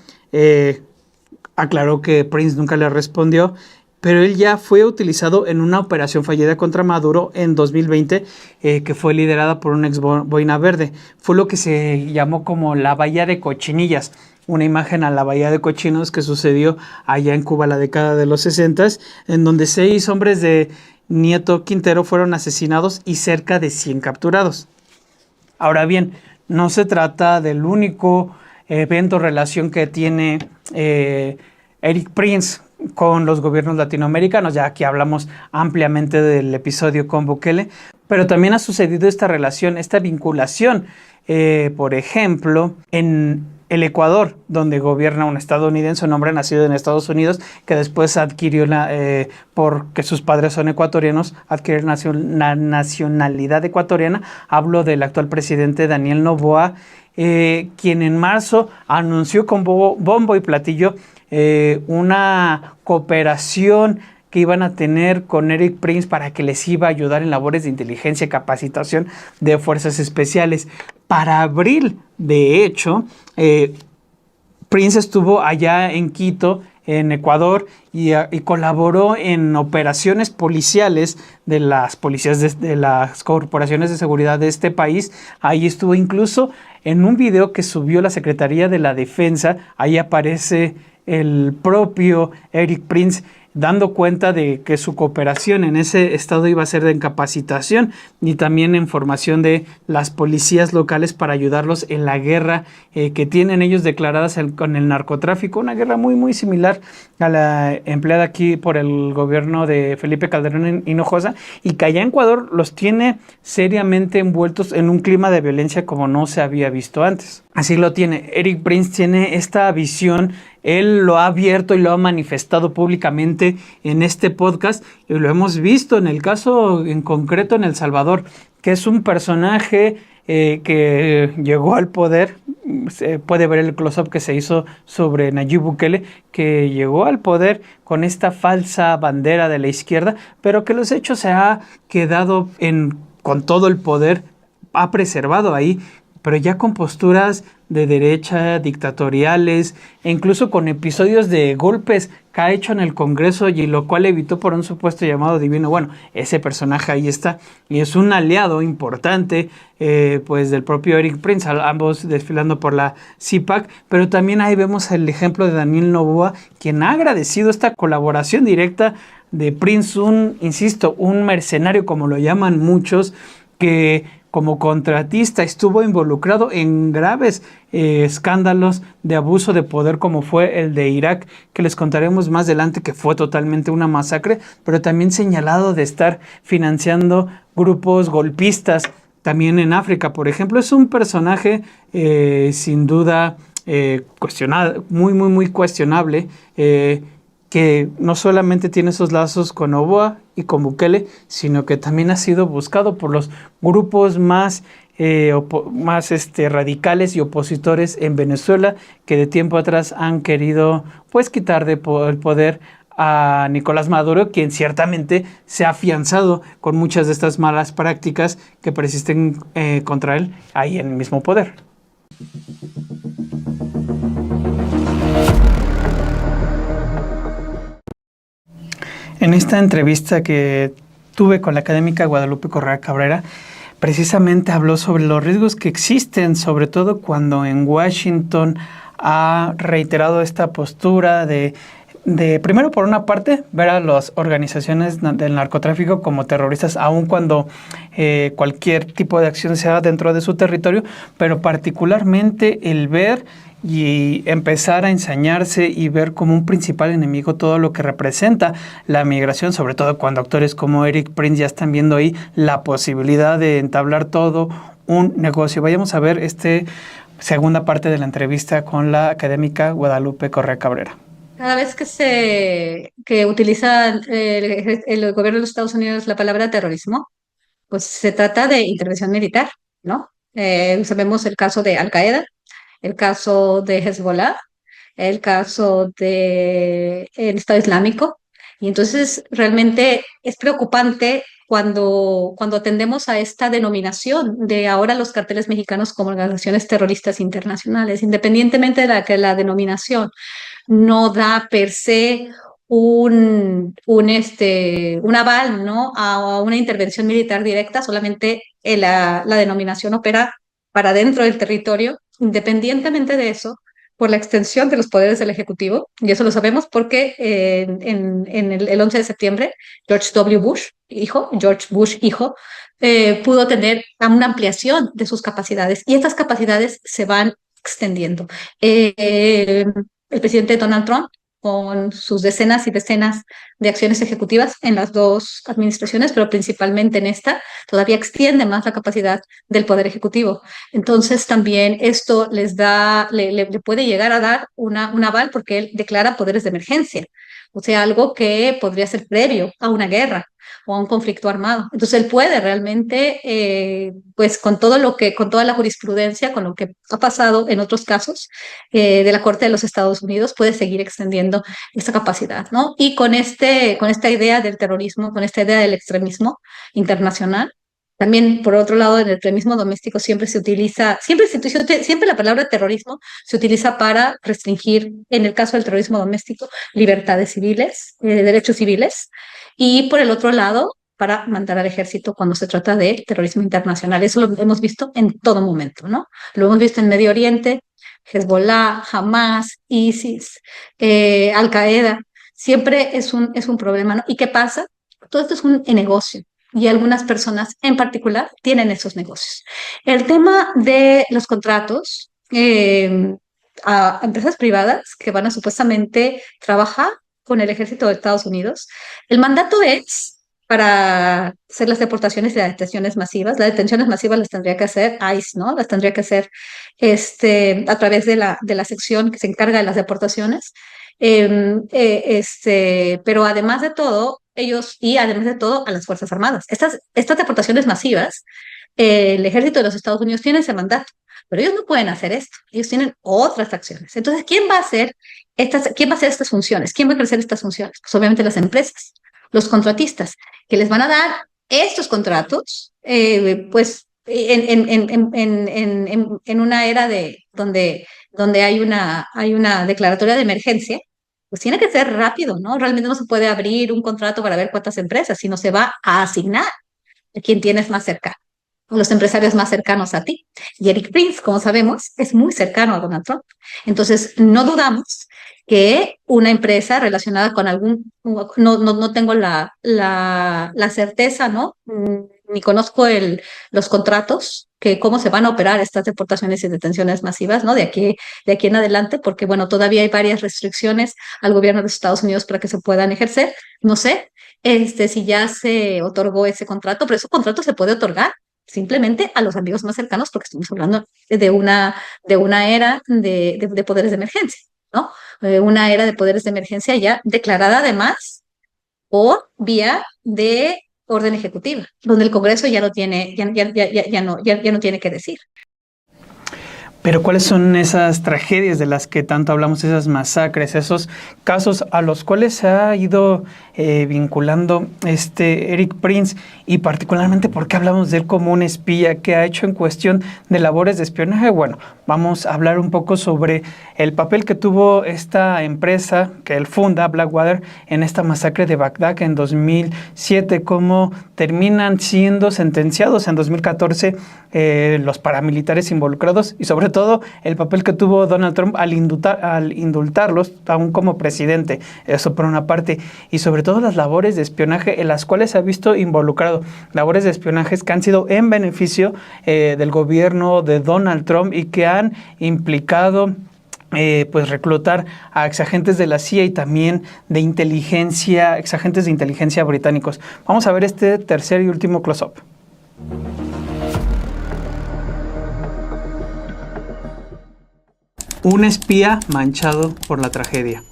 aclaró que Prince nunca le respondió, pero él ya fue utilizado en una operación fallida contra Maduro en 2020, que fue liderada por un ex boina verde. Fue lo que se llamó como la Bahía de Cochinillas, una imagen a la Bahía de Cochinos que sucedió allá en Cuba la década de los 60, en donde 6 hombres de Nieto Quintero fueron asesinados y cerca de 100 capturados. Ahora bien, no se trata del único evento o relación que tiene Erik Prince con los gobiernos latinoamericanos, ya que hablamos ampliamente del episodio con Bukele, pero también ha sucedido esta relación, esta vinculación, por ejemplo, en el Ecuador, donde gobierna un estadounidense, un hombre nacido en Estados Unidos, que después adquirió, porque sus padres son ecuatorianos, adquirió la nacionalidad ecuatoriana. Hablo del actual presidente Daniel Noboa, quien en marzo anunció con bombo y platillo una cooperación que iban a tener con Erik Prince para que les iba a ayudar en labores de inteligencia y capacitación de fuerzas especiales. Para abril, de hecho, Prince estuvo allá en Quito, en Ecuador, y colaboró en operaciones policiales de las policías de las corporaciones de seguridad de este país. Ahí estuvo incluso en un video que subió la Secretaría de la Defensa. Ahí aparece el propio Erik Prince dando cuenta de que su cooperación en ese estado iba a ser de capacitación y también en formación de las policías locales para ayudarlos en la guerra que tienen ellos declaradas con el narcotráfico, una guerra muy muy similar a la empleada aquí por el gobierno de Felipe Calderón Hinojosa, y que allá en Ecuador los tiene seriamente envueltos en un clima de violencia como no se había visto antes. Así lo tiene. Erik Prince tiene esta visión. Él lo ha abierto y lo ha manifestado públicamente en este podcast, y lo hemos visto en el caso en concreto en El Salvador, que es un personaje que llegó al poder. Se puede ver el close-up que se hizo sobre Nayib Bukele, que llegó al poder con esta falsa bandera de la izquierda, pero que los hechos se ha quedado con todo el poder, ha preservado ahí, pero ya con posturas de derecha, dictatoriales, e incluso con episodios de golpes que ha hecho en el Congreso, y lo cual evitó por un supuesto llamado divino. Bueno, ese personaje ahí está, y es un aliado importante pues del propio Erik Prince, ambos desfilando por la CIPAC, pero también ahí vemos el ejemplo de Daniel Noboa, quien ha agradecido esta colaboración directa de Prince, insisto, un mercenario como lo llaman muchos, que como contratista estuvo involucrado en graves escándalos de abuso de poder, como fue el de Irak, que les contaremos más adelante, que fue totalmente una masacre, pero también señalado de estar financiando grupos golpistas también en África, por ejemplo. Es un personaje sin duda cuestionado, muy cuestionable, que no solamente tiene esos lazos con Noboa y con Bukele, sino que también ha sido buscado por los grupos más radicales y opositores en Venezuela, que de tiempo atrás han querido pues quitar el poder a Nicolás Maduro, quien ciertamente se ha afianzado con muchas de estas malas prácticas que persisten contra él ahí en el mismo poder. En esta entrevista que tuve con la académica Guadalupe Correa Cabrera, precisamente habló sobre los riesgos que existen, sobre todo cuando en Washington ha reiterado esta postura de primero, por una parte, ver a las organizaciones del narcotráfico como terroristas, aun cuando cualquier tipo de acción se haga dentro de su territorio, pero particularmente el ver y empezar a ensañarse y ver como un principal enemigo todo lo que representa la migración, sobre todo cuando actores como Erik Prince ya están viendo ahí la posibilidad de entablar todo un negocio. Vayamos a ver esta segunda parte de la entrevista con la académica Guadalupe Correa Cabrera. Cada vez que utiliza el gobierno de los Estados Unidos la palabra terrorismo, pues se trata de intervención militar, ¿no? Sabemos el caso de Al-Qaeda, el caso de Hezbollah, el caso del Estado Islámico. Y entonces realmente es preocupante cuando atendemos a esta denominación de ahora los carteles mexicanos como organizaciones terroristas internacionales, independientemente de que la denominación no da per se un aval, ¿no? A una intervención militar directa, solamente la denominación opera para dentro del territorio. Independientemente de eso, por la extensión de los poderes del Ejecutivo, y eso lo sabemos porque en el 11 de septiembre, George Bush, hijo, pudo tener una ampliación de sus capacidades y estas capacidades se van extendiendo. El presidente Donald Trump, con sus decenas y decenas de acciones ejecutivas en las dos administraciones, pero principalmente en esta, todavía extiende más la capacidad del Poder Ejecutivo. Entonces también esto le puede llegar a dar un aval porque él declara poderes de emergencia, o sea, algo que podría ser previo a una guerra o a un conflicto armado. Entonces él puede realmente, pues con toda la jurisprudencia, con lo que ha pasado en otros casos de la Corte de los Estados Unidos, puede seguir extendiendo esta capacidad, ¿no? Y con esta idea del terrorismo, con esta idea del extremismo internacional, también, por otro lado, en el extremismo doméstico siempre la palabra terrorismo se utiliza para restringir, en el caso del terrorismo doméstico, libertades civiles, derechos civiles, y por el otro lado, para mandar al ejército cuando se trata de terrorismo internacional. Eso lo hemos visto en todo momento, ¿no? Lo hemos visto en Medio Oriente, Hezbollah, Hamas, ISIS, Al-Qaeda. Siempre es un problema, ¿no? ¿Y qué pasa? Todo esto es un negocio y algunas personas en particular tienen esos negocios. El tema de los contratos a empresas privadas que van a supuestamente trabajar con el ejército de Estados Unidos, el mandato es para hacer las deportaciones y las detenciones masivas. Las detenciones masivas las tendría que hacer ICE, ¿no? Las tendría que hacer a través de la sección que se encarga de las deportaciones. Pero además de todo, además de todo, a las Fuerzas Armadas. Estas deportaciones masivas, el ejército de los Estados Unidos tiene ese mandato, pero ellos no pueden hacer esto, ellos tienen otras acciones. Entonces, ¿quién va a hacer estas funciones? ¿Quién va a ejercer estas funciones? Pues obviamente las empresas, los contratistas, que les van a dar estos contratos, pues en una era donde hay una declaratoria de emergencia, pues tiene que ser rápido, ¿no? Realmente no se puede abrir un contrato para ver cuántas empresas, sino se va a asignar a quien tienes más cerca, a los empresarios más cercanos a ti. Y Eric Prince, como sabemos, es muy cercano a Donald Trump. Entonces, no dudamos que una empresa relacionada con no tengo la certeza, ¿no? Ni conozco los contratos, cómo se van a operar estas deportaciones y detenciones masivas, ¿no? De aquí en adelante, porque, bueno, todavía hay varias restricciones al gobierno de los Estados Unidos para que se puedan ejercer. No sé, si ya se otorgó ese contrato, pero ese contrato se puede otorgar simplemente a los amigos más cercanos, porque estamos hablando de una era de poderes de emergencia, ¿no? Una era de poderes de emergencia ya declarada además por vía de orden ejecutiva, donde el Congreso ya no tiene, ya no tiene que decir. Pero ¿cuáles son esas tragedias de las que tanto hablamos, esas masacres, esos casos a los cuales se ha ido vinculando Eric Prince? Y particularmente, ¿por qué hablamos de él como un espía que ha hecho en cuestión de labores de espionaje? Bueno, vamos a hablar un poco sobre el papel que tuvo esta empresa que él funda, Blackwater, en esta masacre de Bagdad en 2007, cómo terminan siendo sentenciados en 2014 los paramilitares involucrados y sobre todo el papel que tuvo Donald Trump al indultarlos aún como presidente. Eso por una parte. Y sobre todo las labores de espionaje en las cuales se ha visto involucrado. Labores de espionaje que han sido en beneficio del gobierno de Donald Trump y que han implicado pues reclutar a exagentes de la CIA y también de inteligencia, exagentes de inteligencia británicos. Vamos a ver este tercer y último close-up. Un espía manchado por la tragedia.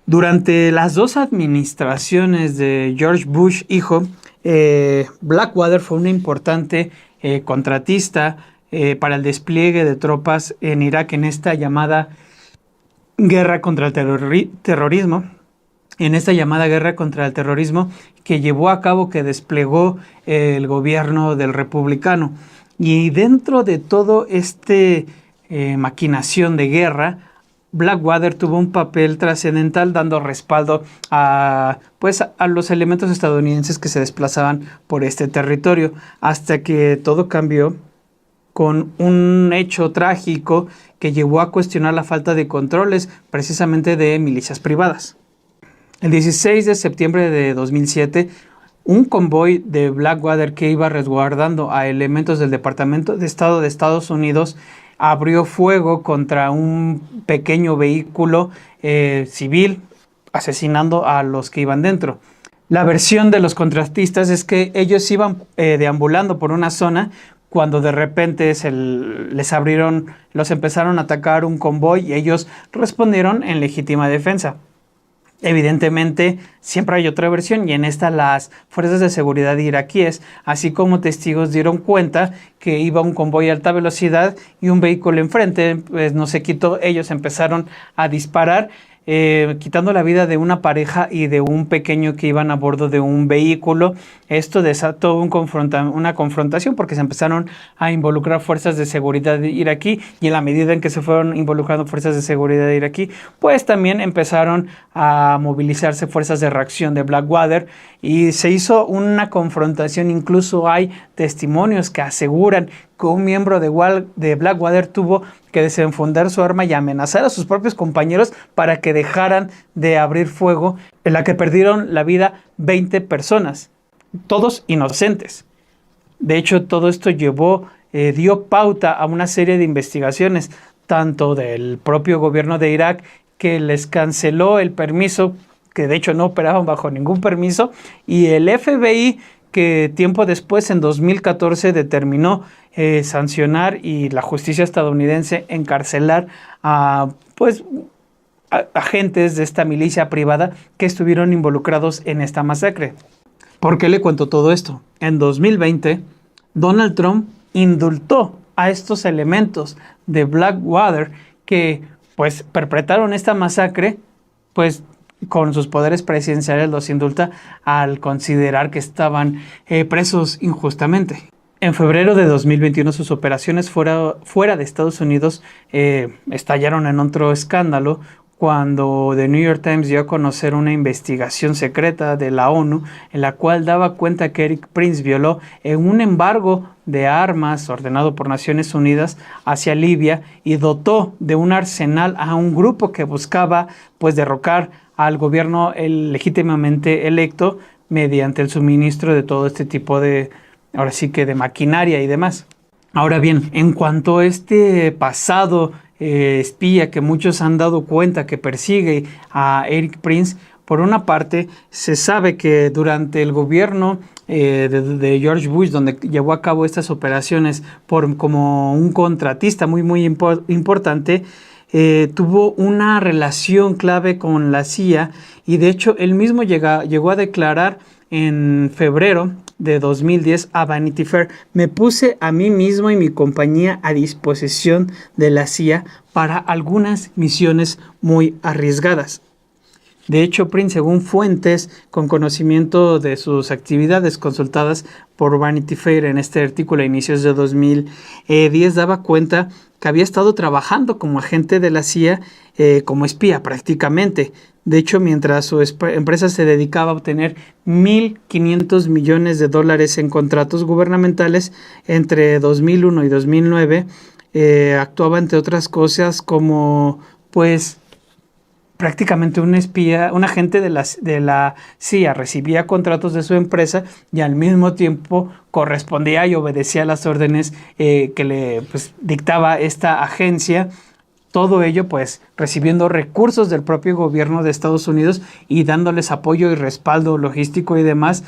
Durante las dos administraciones de George Bush hijo, Blackwater fue una importante contratista para el despliegue de tropas en Irak en esta llamada guerra contra el terrorismo. En esta llamada guerra contra el terrorismo que llevó a cabo, que desplegó el gobierno del republicano. Y dentro de todo este maquinación de guerra, Blackwater tuvo un papel trascendental dando respaldo a los elementos estadounidenses que se desplazaban por este territorio, hasta que todo cambió con un hecho trágico que llevó a cuestionar la falta de controles precisamente de milicias privadas. El 16 de septiembre de 2007, un convoy de Blackwater que iba resguardando a elementos del Departamento de Estado de Estados Unidos abrió fuego contra un pequeño vehículo civil, asesinando a los que iban dentro. La versión de los contratistas es que ellos iban deambulando por una zona cuando de repente los empezaron a atacar un convoy y ellos respondieron en legítima defensa. Evidentemente, siempre hay otra versión y en esta las fuerzas de seguridad iraquíes, así como testigos, dieron cuenta que iba un convoy a alta velocidad y un vehículo enfrente, pues no se quitó, ellos empezaron a disparar, quitando la vida de una pareja y de un pequeño que iban a bordo de un vehículo. Esto desató una confrontación porque se empezaron a involucrar fuerzas de seguridad iraquí y en la medida en que se fueron involucrando fuerzas de seguridad iraquí, pues también empezaron a movilizarse fuerzas de reacción de Blackwater y se hizo una confrontación. Incluso hay testimonios que aseguran que un miembro de Blackwater tuvo que desenfundar su arma y amenazar a sus propios compañeros para que dejaran de abrir fuego, en la que perdieron la vida 20 personas, todos inocentes. De hecho, todo esto dio pauta a una serie de investigaciones, tanto del propio gobierno de Irak, que les canceló el permiso, que de hecho no operaban bajo ningún permiso, y el FBI, que tiempo después, en 2014, determinó sancionar y la justicia estadounidense encarcelar a agentes de esta milicia privada que estuvieron involucrados en esta masacre. ¿Por qué le cuento todo esto? En 2020, Donald Trump indultó a estos elementos de Blackwater que pues perpetraron esta masacre, pues con sus poderes presidenciales los indulta al considerar que estaban presos injustamente. En febrero de 2021 sus operaciones fuera de Estados Unidos estallaron en otro escándalo cuando The New York Times dio a conocer una investigación secreta de la ONU en la cual daba cuenta que Erik Prince violó un embargo de armas ordenado por Naciones Unidas hacia Libia y dotó de un arsenal a un grupo que buscaba pues derrocar al gobierno legítimamente electo mediante el suministro de todo este tipo de, ahora sí que de maquinaria y demás. Ahora bien, en cuanto a este pasado espía que muchos han dado cuenta que persigue a Erik Prince, por una parte se sabe que durante el gobierno de George Bush, donde llevó a cabo estas operaciones como un contratista muy importante, tuvo una relación clave con la CIA y de hecho él mismo llegó a declarar en febrero de 2010 a Vanity Fair: me puse a mí mismo y mi compañía a disposición de la CIA para algunas misiones muy arriesgadas. De hecho, Prince, según fuentes con conocimiento de sus actividades consultadas por Vanity Fair en este artículo a inicios de 2010, daba cuenta que había estado trabajando como agente de la CIA, como espía prácticamente. De hecho, mientras su empresa se dedicaba a obtener $1.500 millones en contratos gubernamentales entre 2001 y 2009, actuaba entre otras cosas como prácticamente un espía, un agente de la CIA. Recibía contratos de su empresa y al mismo tiempo correspondía y obedecía las órdenes que le dictaba esta agencia. Todo ello recibiendo recursos del propio gobierno de Estados Unidos y dándoles apoyo y respaldo logístico y demás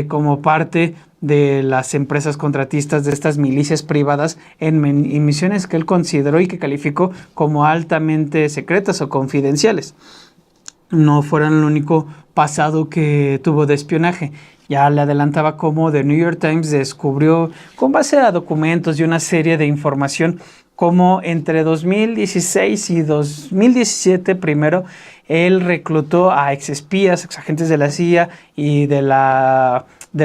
como parte de las empresas contratistas de estas milicias privadas en misiones que él consideró y que calificó como altamente secretas o confidenciales. No fueron el único pasado que tuvo de espionaje. Ya le adelantaba cómo The New York Times descubrió, con base a documentos y una serie de información, cómo entre 2016 y 2017 primero, él reclutó a exespías, exagentes de la CIA y de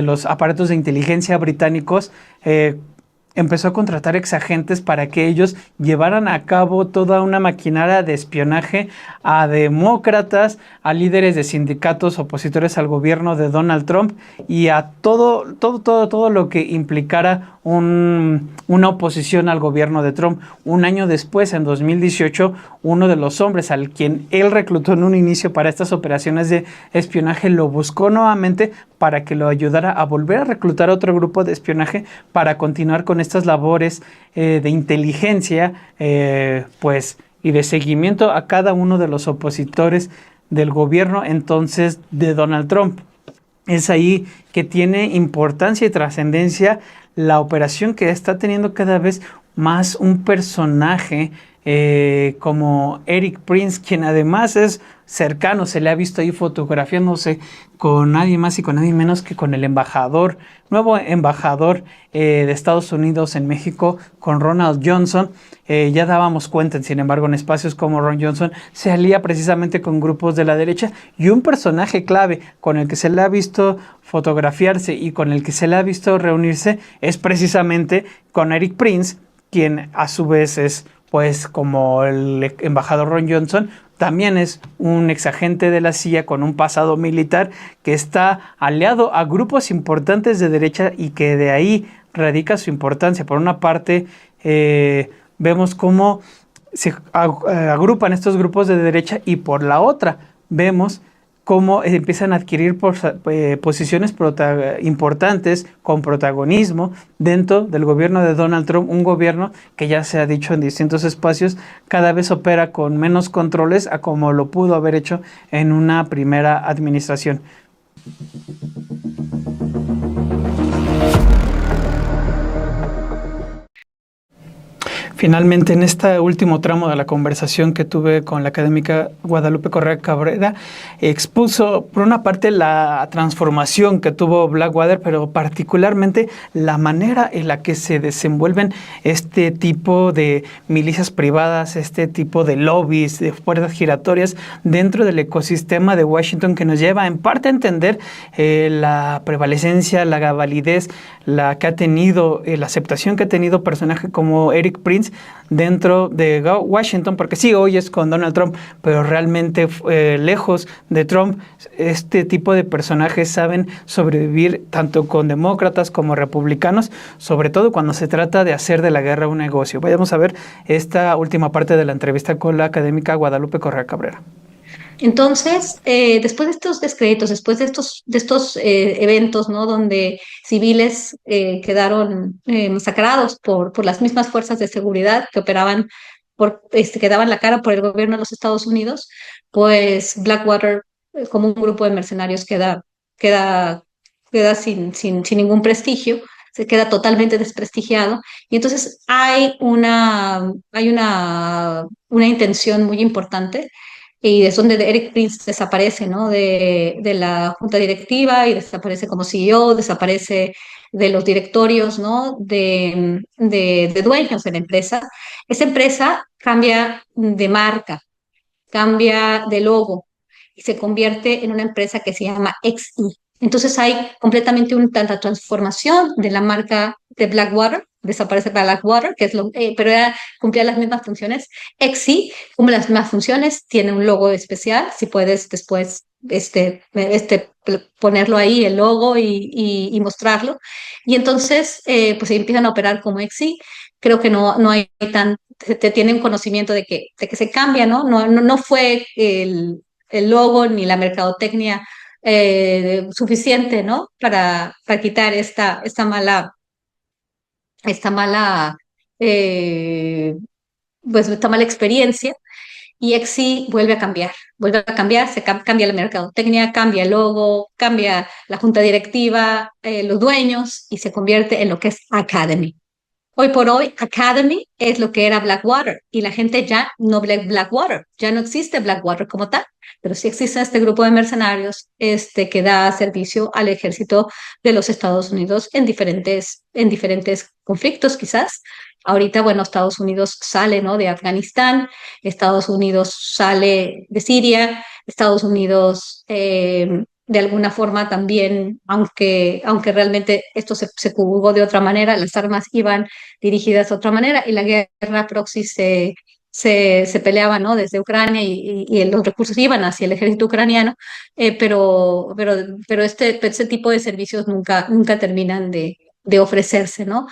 los aparatos de inteligencia británicos. Empezó a contratar exagentes para que ellos llevaran a cabo toda una maquinaria de espionaje a demócratas, a líderes de sindicatos opositores al gobierno de Donald Trump y a todo lo que implicara una oposición al gobierno de Trump. Un año después, en 2018, uno de los hombres al quien él reclutó en un inicio para estas operaciones de espionaje lo buscó nuevamente para que lo ayudara a volver a reclutar otro grupo de espionaje para continuar con estas labores de inteligencia y de seguimiento a cada uno de los opositores del gobierno entonces de Donald Trump. Es ahí que tiene importancia y trascendencia la operación que está teniendo cada vez más un personaje como Eric Prince, quien además es cercano, se le ha visto ahí fotografiándose con nadie más y con nadie menos que con el nuevo embajador de Estados Unidos en México, con Ronald Johnson. Ya dábamos cuenta, sin embargo, en espacios como Ron Johnson se alía precisamente con grupos de la derecha, y un personaje clave con el que se le ha visto fotografiarse y con el que se le ha visto reunirse es precisamente con Eric Prince, quien a su vez es, pues, como el embajador Ron Johnson, también es un exagente de la CIA con un pasado militar que está aliado a grupos importantes de derecha y que de ahí radica su importancia. Por una parte, vemos cómo se agrupan estos grupos de derecha, y por la otra vemos cómo empiezan a adquirir posiciones importantes con protagonismo dentro del gobierno de Donald Trump, un gobierno que ya se ha dicho en distintos espacios, cada vez opera con menos controles a como lo pudo haber hecho en una primera administración. Finalmente, en este último tramo de la conversación que tuve con la académica Guadalupe Correa Cabrera, expuso por una parte la transformación que tuvo Blackwater, pero particularmente la manera en la que se desenvuelven este tipo de milicias privadas, este tipo de lobbies, de puertas giratorias dentro del ecosistema de Washington, que nos lleva en parte a entender la prevalecencia, la validez, la que ha tenido, la aceptación que ha tenido personaje como Eric Prince dentro de Washington, porque sí, hoy es con Donald Trump, pero realmente lejos de Trump, este tipo de personajes saben sobrevivir tanto con demócratas como republicanos, sobre todo cuando se trata de hacer de la guerra un negocio. Vayamos a ver esta última parte de la entrevista con la académica Guadalupe Correa Cabrera. Entonces, después de estos descréditos, después de estos eventos, ¿no? Donde civiles quedaron masacrados por las mismas fuerzas de seguridad que operaban, que daban la cara por el gobierno de los Estados Unidos, pues Blackwater, como un grupo de mercenarios, queda, queda sin ningún prestigio, se queda totalmente desprestigiado. Y entonces hay una intención muy importante, y es donde Eric Prince desaparece, ¿no? De la junta directiva, y desaparece como CEO, desaparece de los directorios, ¿no? De dueños de la empresa. Esa empresa cambia de marca, cambia de logo y se convierte en una empresa que se llama XE. Entonces hay completamente tanta transformación de la marca de Blackwater. Desaparece Blackwater, que es pero cumplía las mismas funciones. XE cumple las mismas funciones, tiene un logo especial, si puedes después ponerlo ahí, el logo, y mostrarlo. Y entonces pues empiezan a operar como XE. Creo que no hay te tienen conocimiento de que se cambia, ¿no? No fue el logo ni la mercadotecnia suficiente, ¿no? Para quitar esta mala, eh, pues esta mala experiencia. Y Exi vuelve a cambiar, cambia la mercadotecnia, cambia el logo, cambia la junta directiva, los dueños, y se convierte en lo que es Academy. Hoy por hoy, Academy es lo que era Blackwater y la gente ya no ve Blackwater, ya no existe Blackwater como tal, pero sí existe este grupo de mercenarios que da servicio al ejército de los Estados Unidos en diferentes conflictos quizás. Ahorita, bueno, Estados Unidos sale, ¿no?, de Afganistán, Estados Unidos sale de Siria, Estados Unidos de alguna forma también, aunque realmente esto se jugó de otra manera, las armas iban dirigidas de otra manera y la guerra proxy se peleaba, ¿no?, desde Ucrania y los recursos iban hacia el ejército ucraniano, pero ese tipo de servicios nunca terminan de ofrecerse, ¿no?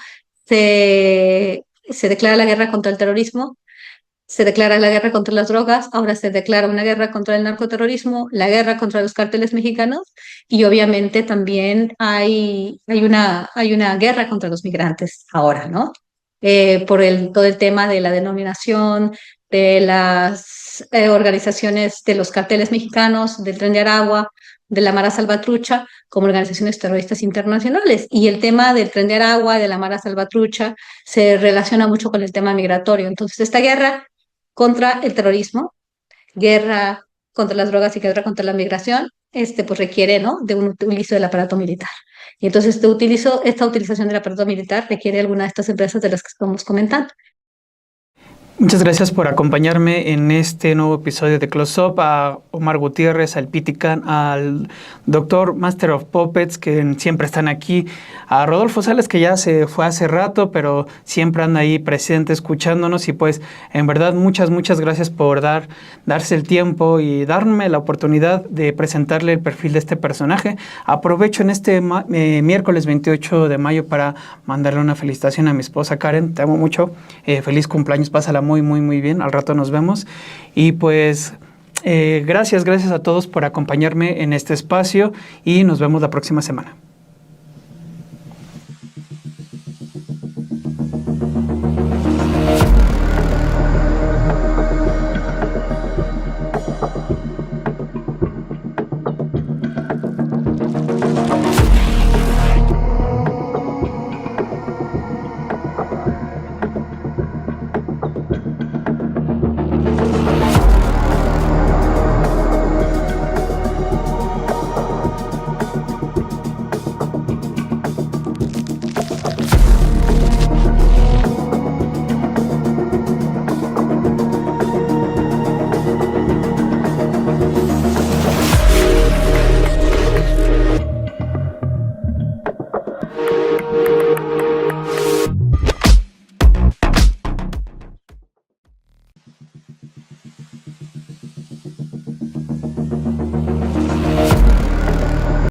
Se declara la guerra contra el terrorismo, se declara la guerra contra las drogas, ahora se declara una guerra contra el narcoterrorismo, la guerra contra los cárteles mexicanos y obviamente también hay una guerra contra los migrantes ahora, ¿no? Por todo el tema de la denominación, de las organizaciones de los carteles mexicanos, del Tren de Aragua, de la Mara Salvatrucha, como organizaciones terroristas internacionales. Y el tema del Tren de Aragua, de la Mara Salvatrucha, se relaciona mucho con el tema migratorio. Entonces, esta guerra contra el terrorismo, guerra contra las drogas y guerra contra la migración, pues requiere, ¿no?, de un utilizo del aparato militar. Y entonces esta utilización del aparato militar requiere alguna de estas empresas de las que estamos comentando. Muchas gracias por acompañarme en este nuevo episodio de Close Up, a Omar Gutiérrez, al Pitican, al doctor Master of Puppets, que siempre están aquí, a Rodolfo Sales, que ya se fue hace rato, pero siempre anda ahí presente escuchándonos, y pues en verdad muchas gracias por darse el tiempo y darme la oportunidad de presentarle el perfil de este personaje. Aprovecho en este miércoles 28 de mayo para mandarle una felicitación a mi esposa Karen, te amo mucho, feliz cumpleaños, pásala muy bien, al rato nos vemos. Y pues gracias a todos por acompañarme en este espacio y nos vemos la próxima semana.